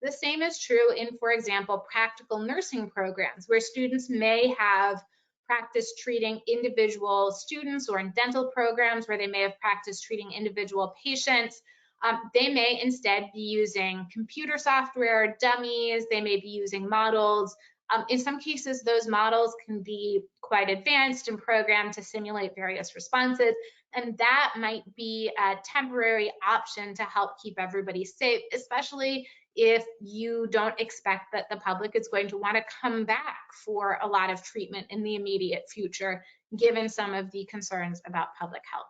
[SPEAKER 2] The same is true in, for example, practical nursing programs, where students may have practiced treating individual students, or in dental programs where they may have practiced treating individual patients. They may instead be using computer software, dummies, they may be using models. In some cases, those models can be quite advanced and programmed to simulate various responses, and that might be a temporary option to help keep everybody safe, especially if you don't expect that the public is going to want to come back for a lot of treatment in the immediate future, given some of the concerns about public health.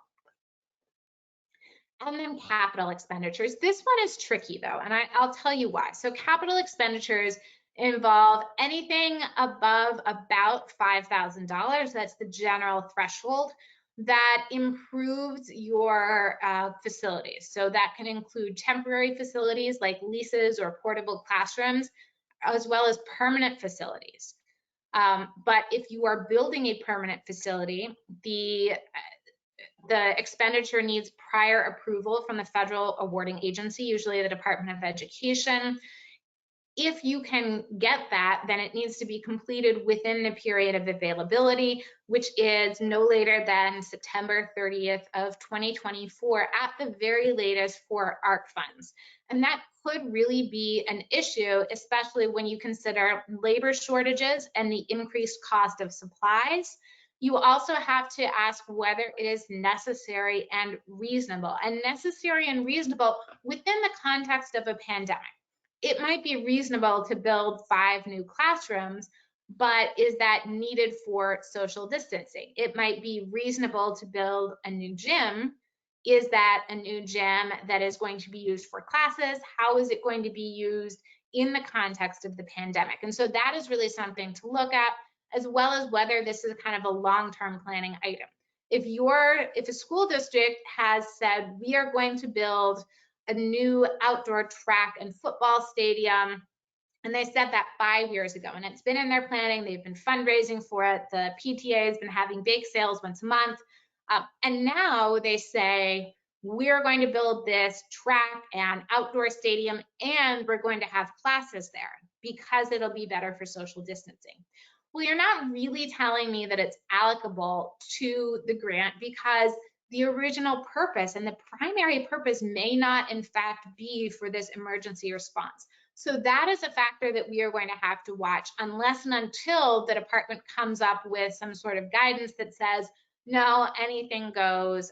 [SPEAKER 2] And then capital expenditures. This one is tricky though, and I'll tell you why. So capital expenditures involve anything above about $5,000, that's the general threshold, that improves your facilities. So that can include temporary facilities like leases or portable classrooms, as well as permanent facilities. But if you are building a permanent facility, the expenditure needs prior approval from the federal awarding agency, usually the Department of Education. If you can get that, then it needs to be completed within the period of availability, which is no later than September 30th of 2024 at the very latest for ARC funds. And that could really be an issue, especially when you consider labor shortages and the increased cost of supplies. You also have to ask whether it is necessary and reasonable, and necessary and reasonable within the context of a pandemic. It might be reasonable to build 5 new classrooms, but is that needed for social distancing? It might be reasonable to build a new gym. Is that a new gym that is going to be used for classes? How is it going to be used in the context of the pandemic? And so that is really something to look at, as well as whether this is kind of a long-term planning item. If a school district has said, we are going to build a new outdoor track and football stadium, and they said that 5 years ago, and it's been in their planning, they've been fundraising for it, the PTA has been having bake sales once a month, and now they say, we're going to build this track and outdoor stadium, and we're going to have classes there because it'll be better for social distancing. Well, you're not really telling me that it's allocable to the grant, because the original purpose and the primary purpose may not in fact be for this emergency response. So that is a factor that we are going to have to watch, unless and until the department comes up with some sort of guidance that says, no, anything goes,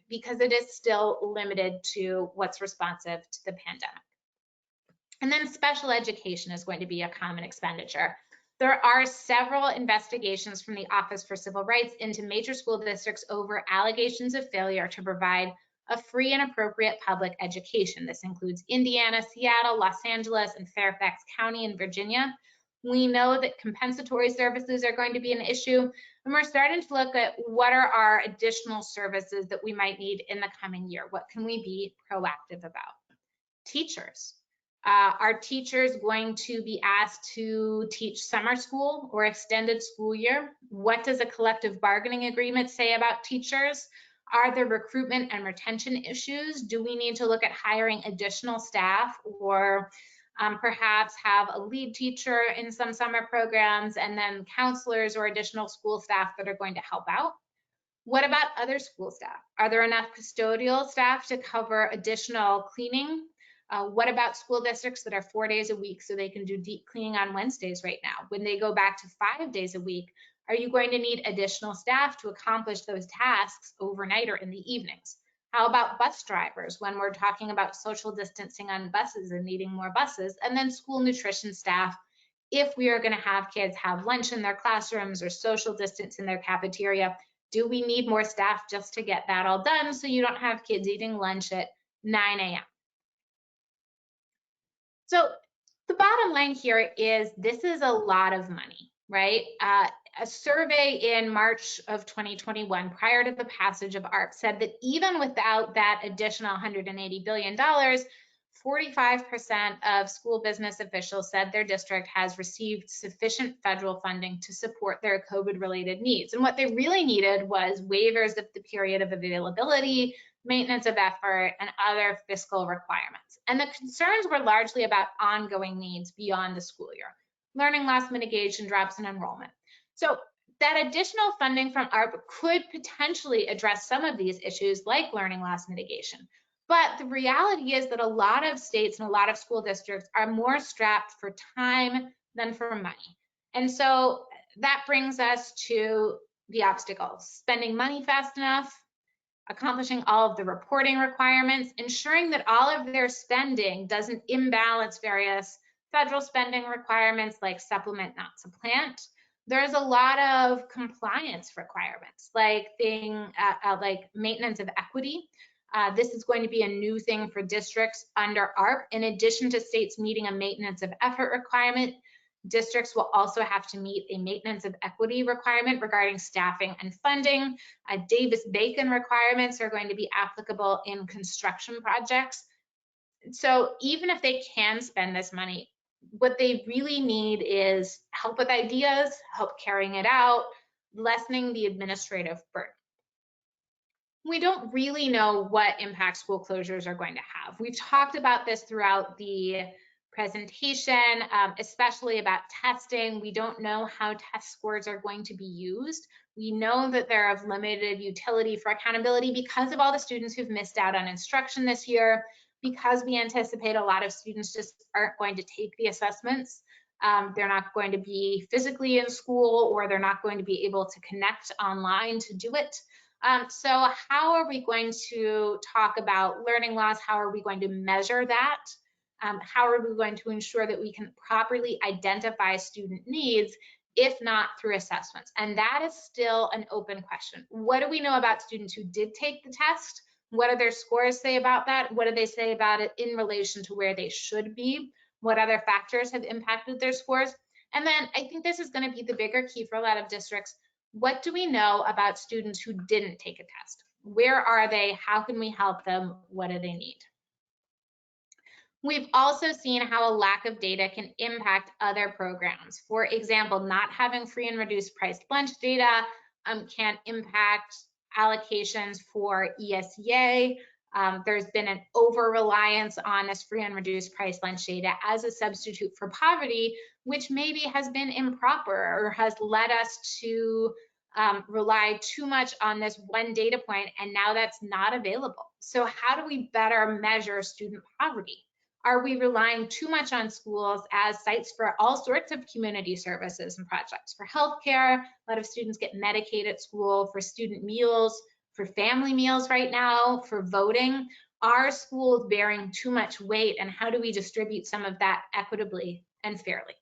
[SPEAKER 2] because it is still limited to what's responsive to the pandemic. And then special education is going to be a common expenditure. There are several investigations from the Office for Civil Rights into major school districts over allegations of failure to provide a free and appropriate public education. This includes Indiana, Seattle, Los Angeles, and Fairfax County in Virginia. We know that compensatory services are going to be an issue, and we're starting to look at what are our additional services that we might need in the coming year. What can we be proactive about? Teachers. Are teachers going to be asked to teach summer school or extended school year? What does a collective bargaining agreement say about teachers? Are there recruitment and retention issues? Do we need to look at hiring additional staff, or perhaps have a lead teacher in some summer programs and then counselors or additional school staff that are going to help out? What about other school staff? Are there enough custodial staff to cover additional cleaning? What about school districts that are 4 days a week so they can do deep cleaning on Wednesdays right now? When they go back to 5 days a week, are you going to need additional staff to accomplish those tasks overnight or in the evenings? How about bus drivers when we're talking about social distancing on buses and needing more buses? And then school nutrition staff, if we are going to have kids have lunch in their classrooms or social distance in their cafeteria, do we need more staff just to get that all done so you don't have kids eating lunch at 9 a.m.? So the bottom line here is this is a lot of money, right? A survey in March of 2021, prior to the passage of ARP, said that even without that additional $180 billion, 45% of school business officials said their district has received sufficient federal funding to support their COVID-related needs. And what they really needed was waivers of the period of availability, maintenance of effort, and other fiscal requirements. And the concerns were largely about ongoing needs beyond the school year, learning loss mitigation, drops in enrollment. So that additional funding from ARP could potentially address some of these issues like learning loss mitigation. But the reality is that a lot of states and a lot of school districts are more strapped for time than for money. And so that brings us to the obstacles: spending money fast enough, accomplishing all of the reporting requirements, ensuring that all of their spending doesn't imbalance various federal spending requirements like supplement, not supplant. There's a lot of compliance requirements, like maintenance of equity. This is going to be a new thing for districts under ARP. In addition to states meeting a maintenance of effort requirement, districts will also have to meet a maintenance of equity requirement regarding staffing and funding. Davis-Bacon requirements are going to be applicable in construction projects. So even if they can spend this money, what they really need is help with ideas, help carrying it out, lessening the administrative burden. We don't really know what impact school closures are going to have. We've talked about this throughout the presentation, especially about testing. We don't know how test scores are going to be used. We know that they're of limited utility for accountability because of all the students who've missed out on instruction this year, because we anticipate a lot of students just aren't going to take the assessments. They're not going to be physically in school, or they're not going to be able to connect online to do it. So how are we going to talk about learning loss? How are we going to measure that? How are we going to ensure that we can properly identify student needs, if not through assessments? And that is still an open question. What do we know about students who did take the test? What do their scores say about that? What do they say about it in relation to where they should be? What other factors have impacted their scores? And then I think this is going to be the bigger key for a lot of districts. What do we know about students who didn't take a test? Where are they? How can we help them? What do they need? We've also seen how a lack of data can impact other programs. For example, not having free and reduced price lunch data can impact allocations for ESEA. There's been an over-reliance on this free and reduced price lunch data as a substitute for poverty, which maybe has been improper or has led us to rely too much on this one data point, and now that's not available. So how do we better measure student poverty? Are we relying too much on schools as sites for all sorts of community services and projects? For healthcare, a lot of students get Medicaid at school, for student meals, for family meals right now, for voting. Are schools bearing too much weight, and how do we distribute some of that equitably and fairly?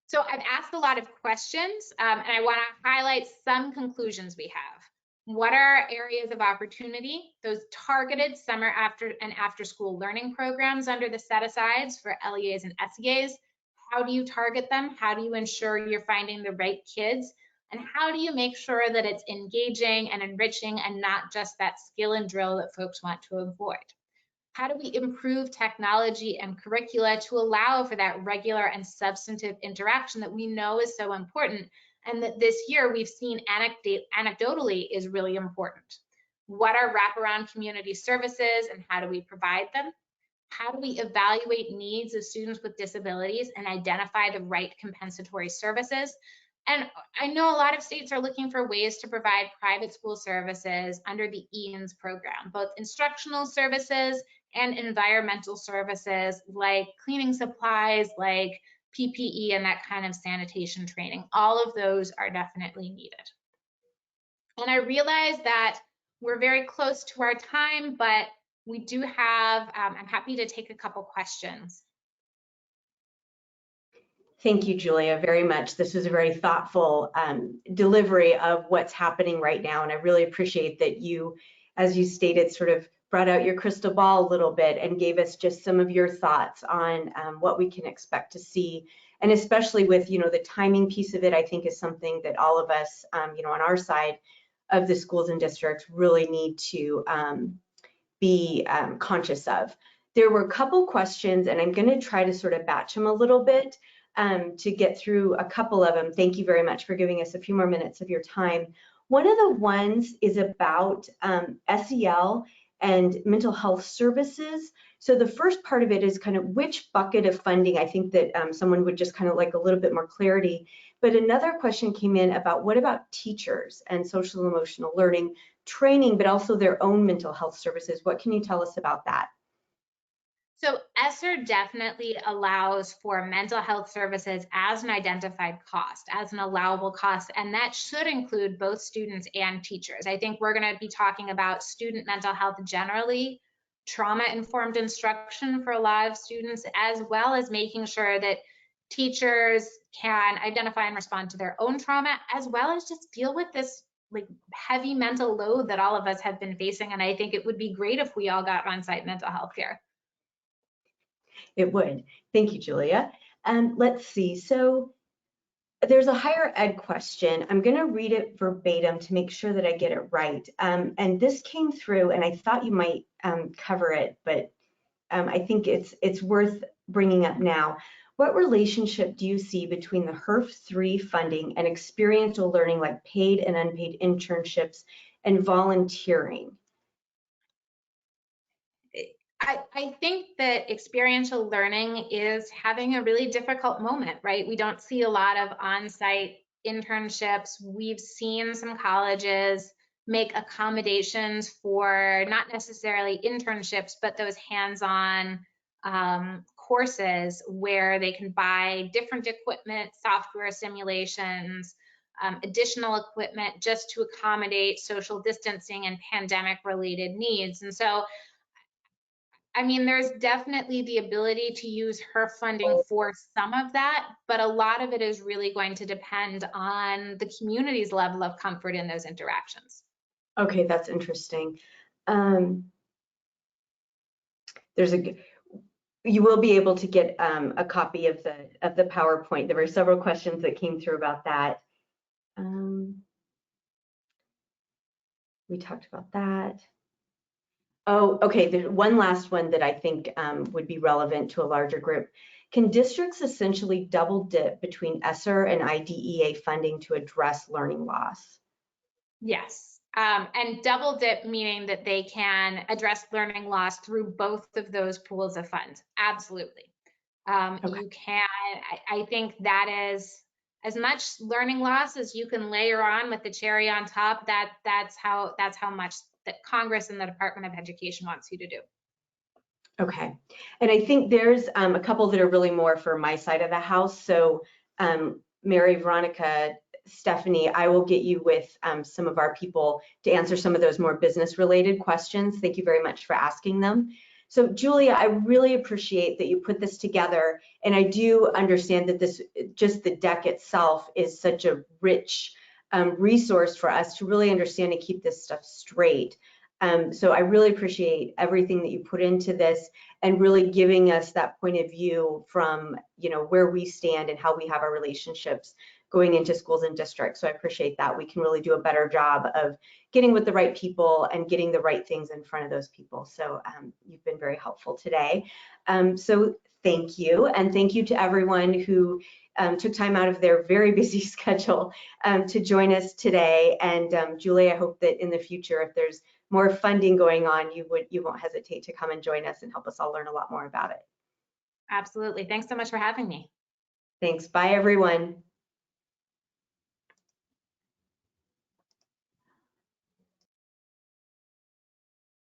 [SPEAKER 2] So I've asked a lot of questions, and I want to highlight some conclusions we have. What are areas of opportunity? Those targeted summer and after school learning programs under the set-asides for LEAs and SEAs. How do you target them? How do you ensure you're finding the right kids? And how do you make sure that it's engaging and enriching and not just that skill and drill that folks want to avoid? How do we improve technology and curricula to allow for that regular and substantive interaction that we know is so important, and that this year we've seen anecdotally is really important? What are wraparound community services, and how do we provide them? How do we evaluate needs of students with disabilities and identify the right compensatory services? And I know a lot of states are looking for ways to provide private school services under the eans program, both instructional services and environmental services like cleaning supplies, like PPE and that kind of sanitation training. All of those are definitely needed. And I realize that we're very close to our time, but we do have, I'm happy to take a couple questions.
[SPEAKER 1] Thank you, Julia, very much. This was a very thoughtful delivery of what's happening right now. And I really appreciate that you, as you stated, sort of brought out your crystal ball a little bit and gave us just some of your thoughts on what we can expect to see. And especially with, the timing piece of it, I think is something that all of us, on our side of the schools and districts really need to be conscious of. There were a couple questions, and I'm going to try to sort of batch them a little bit to get through a couple of them. Thank you very much for giving us a few more minutes of your time. One of the ones is about SEL and mental health services. So the first part of it is kind of which bucket of funding. I think that someone would just kind of like a little bit more clarity. But another question came in about what about teachers and social emotional learning training, but also their own mental health services. What can you tell us about that?
[SPEAKER 2] So ESSER definitely allows for mental health services as an identified cost, as an allowable cost, and that should include both students and teachers. I think we're going to be talking about student mental health generally, trauma-informed instruction for a lot of students, as well as making sure that teachers can identify and respond to their own trauma, as well as just deal with this like heavy mental load that all of us have been facing. And I think it would be great if we all got on-site mental health care.
[SPEAKER 1] It would. Thank you, Julia. Let's see. So there's a higher ed question. I'm going to read it verbatim to make sure that I get it right. And this came through, and I thought you might cover it, but I think it's worth bringing up now. What relationship do you see between the HERF3 funding and experiential learning like paid and unpaid internships and volunteering?
[SPEAKER 2] I think that experiential learning is having a really difficult moment, right? We don't see a lot of on-site internships. We've seen some colleges make accommodations for not necessarily internships, but those hands-on courses where they can buy different equipment, software simulations, additional equipment just to accommodate social distancing and pandemic-related needs. And so I mean, there's definitely the ability to use HERF funding for some of that, but a lot of it is really going to depend on the community's level of comfort in those interactions.
[SPEAKER 1] Okay, that's interesting. You will be able to get a copy of the PowerPoint. There were several questions that came through about that. We talked about that. Oh, okay, there's one last one that I think would be relevant to a larger group. Can districts essentially double dip between ESSER and IDEA funding to address learning loss?
[SPEAKER 2] Yes, and double dip meaning that they can address learning loss through both of those pools of funds. Absolutely. Okay. You can, I think that is as much learning loss as you can layer on with the cherry on top. That's how much that Congress and the Department of Education wants you to do.
[SPEAKER 1] Okay, and I think there's a couple that are really more for my side of the house. So Mary, Veronica, Stephanie, I will get you with some of our people to answer some of those more business related questions. Thank you very much for asking them. So Julia, I really appreciate that you put this together, and I do understand that this, just the deck itself, is such a rich resource for us to really understand and keep this stuff straight. So I really appreciate everything that you put into this and really giving us that point of view from, where we stand and how we have our relationships going into schools and districts. So I appreciate that. We can really do a better job of getting with the right people and getting the right things in front of those people. So you've been very helpful today. So thank you. And thank you to everyone who took time out of their very busy schedule to join us today. And Julie, I hope that in the future, if there's more funding going on, you won't hesitate to come and join us and help us all learn a lot more about it.
[SPEAKER 2] Absolutely. Thanks so much for having me.
[SPEAKER 1] Thanks. Bye, everyone.